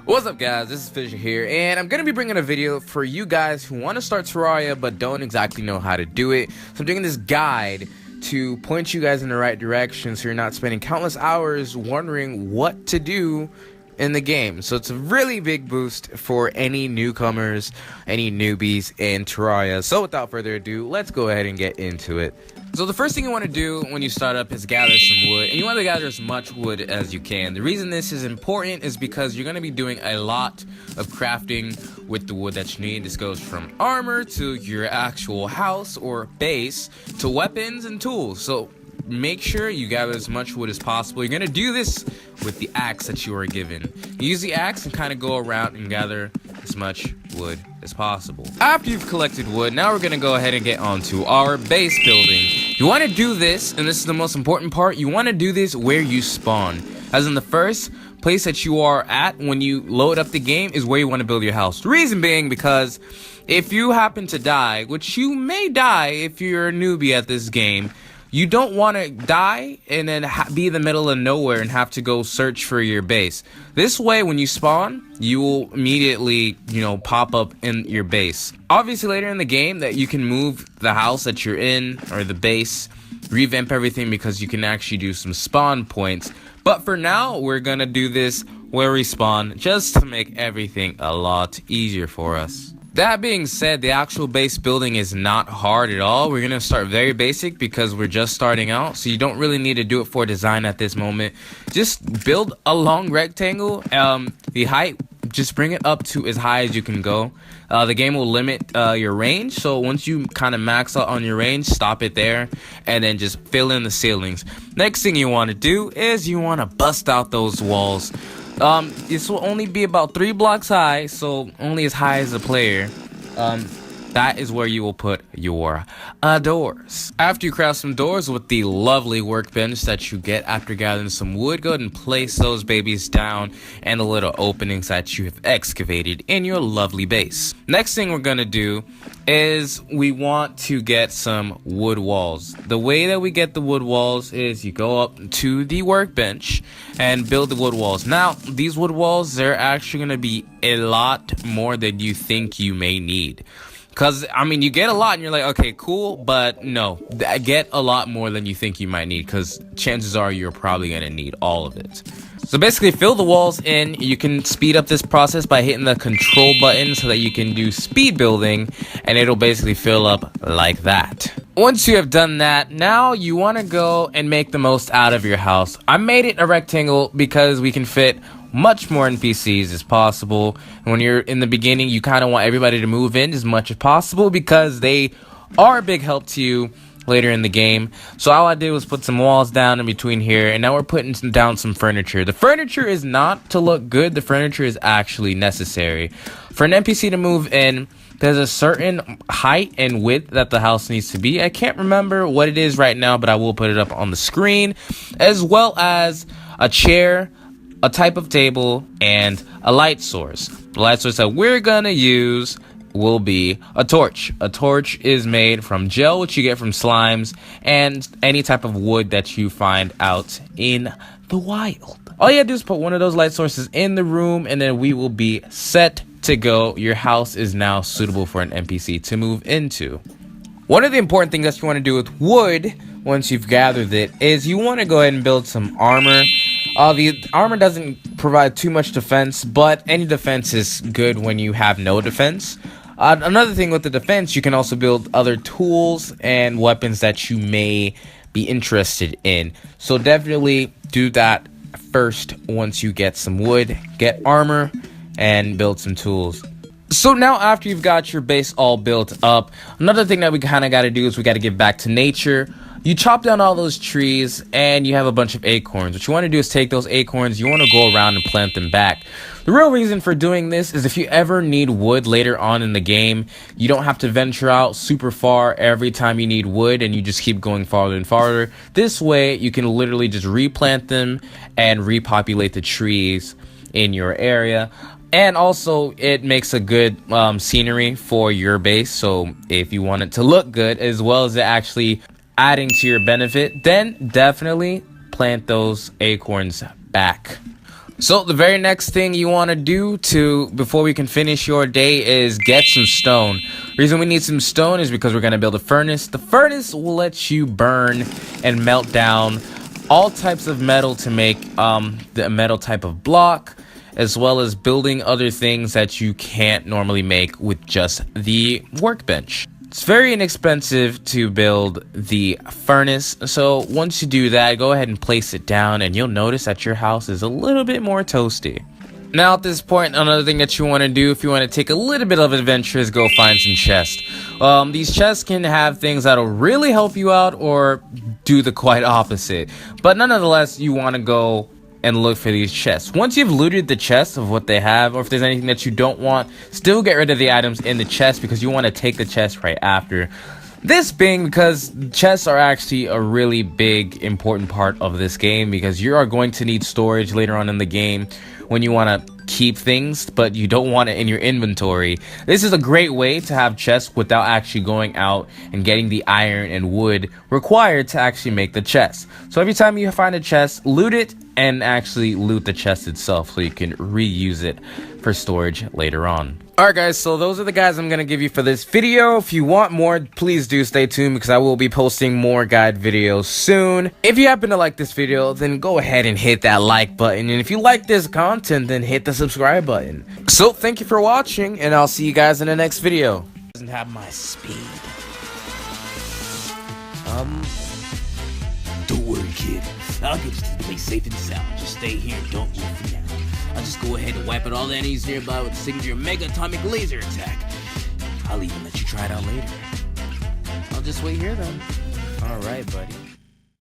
What's up guys, this is Fisher here, and I'm going to be bringing a video for you guys who want to start Terraria but don't exactly know how to do it. So I'm doing this guide to point you guys in the right direction so you're not spending countless hours wondering what to do in the game. So it's a really big boost for any newcomers, any newbies in Terraria. So without further ado, let's go ahead and get into it. So the first thing you want to do when you start up is gather some wood, and you want to gather as much wood as you can. The reason this is important is because you're going to be doing a lot of crafting with the wood that you need. This goes from armor to your actual house or base to weapons and tools. So make sure you gather as much wood as possible. You're going to do this with the axe that you are given. Use the axe and kind of go around and gather as much wood as possible. After you've collected wood, now we're going to go ahead and get onto our base building. You want to do this, and this is the most important part, you want to do this where you spawn. As in the first place that you are at when you load up the game is where you want to build your house. The reason being because if you happen to die, which you may die if you're a newbie at this game, you don't want to die and then be in the middle of nowhere and have to go search for your base. This way, when you spawn, you will immediately, pop up in your base. Obviously, later in the game, that you can move the house that you're in or the base, revamp everything because you can actually do some spawn points. But for now, we're gonna do this where we spawn just to make everything a lot easier for us. That being said, the actual base building is not hard at all. We're going to start very basic because we're just starting out. So you don't really need to do it for design at this moment. Just build a long rectangle. The height, just bring it up to as high as you can go. The game will limit your range. So once you kind of max out on your range, stop it there. And then just fill in the ceilings. Next thing you want to do is you want to bust out those walls. This will only be about 3 blocks high, so only as high as the player. That is where you will put your doors. After you craft some doors with the lovely workbench that you get after gathering some wood, go ahead and place those babies down and the little openings that you have excavated in your lovely base. Next thing we're gonna do is we want to get some wood walls. The way that we get the wood walls is you go up to the workbench and build the wood walls. Now, these wood walls, they're actually gonna be a lot more than you think you may need. Because, you get a lot and you're like, okay, cool, but no, get a lot more than you think you might need because chances are you're probably going to need all of it. So basically, fill the walls in. You can speed up this process by hitting the control button so that you can do speed building, and it'll basically fill up like that. Once you have done that, now you want to go and make the most out of your house. I made it a rectangle because we can fit much more NPCs as possible. And when you're in the beginning, you kind of want everybody to move in as much as possible because they are a big help to you later in the game. So all I did was put some walls down in between here, and now we're putting down some furniture. The furniture is not to look good, the furniture is actually necessary. For an NPC to move in, there's a certain height and width that the house needs to be. I can't remember what it is right now, but I will put it up on the screen, as well as a chair, a type of table, and a light source. The light source that we're gonna use will be a torch. A torch is made from gel, which you get from slimes, and any type of wood that you find out in the wild. All you have to do is put one of those light sources in the room, and then we will be set to go. Your house is now suitable for an NPC to move into. One of the important things that you want to do with wood, once you've gathered it, is you want to go ahead and build some armor. The armor doesn't provide too much defense, but any defense is good when you have no defense. Another thing with the defense, you can also build other tools and weapons that you may be interested in. So definitely do that first once you get some wood, get armor, and build some tools. So now after you've got your base all built up, another thing that we kind of got to do is we got to get back to nature. You chop down all those trees and you have a bunch of acorns. What you want to do is take those acorns, you want to go around and plant them back. The real reason for doing this is if you ever need wood later on in the game, you don't have to venture out super far every time you need wood and you just keep going farther and farther. This way you can literally just replant them and repopulate the trees in your area. And also, it makes a good scenery for your base. So if you want it to look good, as well as it actually adding to your benefit, then definitely plant those acorns back. So the very next thing you want to do before we can finish your day is get some stone. Reason we need some stone is because we're going to build a furnace. The furnace will let you burn and melt down all types of metal to make the metal type of block, as well as building other things that you can't normally make with just the workbench. It's very inexpensive to build the furnace, so once you do that, go ahead and place it down and you'll notice that your house is a little bit more toasty. Now at this point, another thing that you want to do if you want to take a little bit of adventure is go find some chests. These chests can have things that'll really help you out or do the quite opposite, but nonetheless you want to go and look for these chests. Once you've looted the chests of what they have, or if there's anything that you don't want, still get rid of the items in the chest because you want to take the chest right after. This being because chests are actually a really big important part of this game, because you are going to need storage later on in the game when you want to keep things but you don't want it in your inventory. This is a great way to have chests without actually going out and getting the iron and wood required to actually make the chest. So every time you find a chest, loot it and actually loot the chest itself so you can reuse it for storage later on. Alright guys, so those are the guides I'm going to give you for this video. If you want more, please do stay tuned because I will be posting more guide videos soon. If you happen to like this video, then go ahead and hit that like button. And if you like this content, then hit the subscribe button. So thank you for watching, and I'll see you guys in the next video. Doesn't have my speed. Don't worry, kid. I'll get you to the place safe and sound. Just stay here and don't move for now. I'll just go ahead and wipe out all the enemies nearby with the signature Mega Atomic Laser Attack. I'll even let you try it out later. I'll just wait here then. Alright, buddy.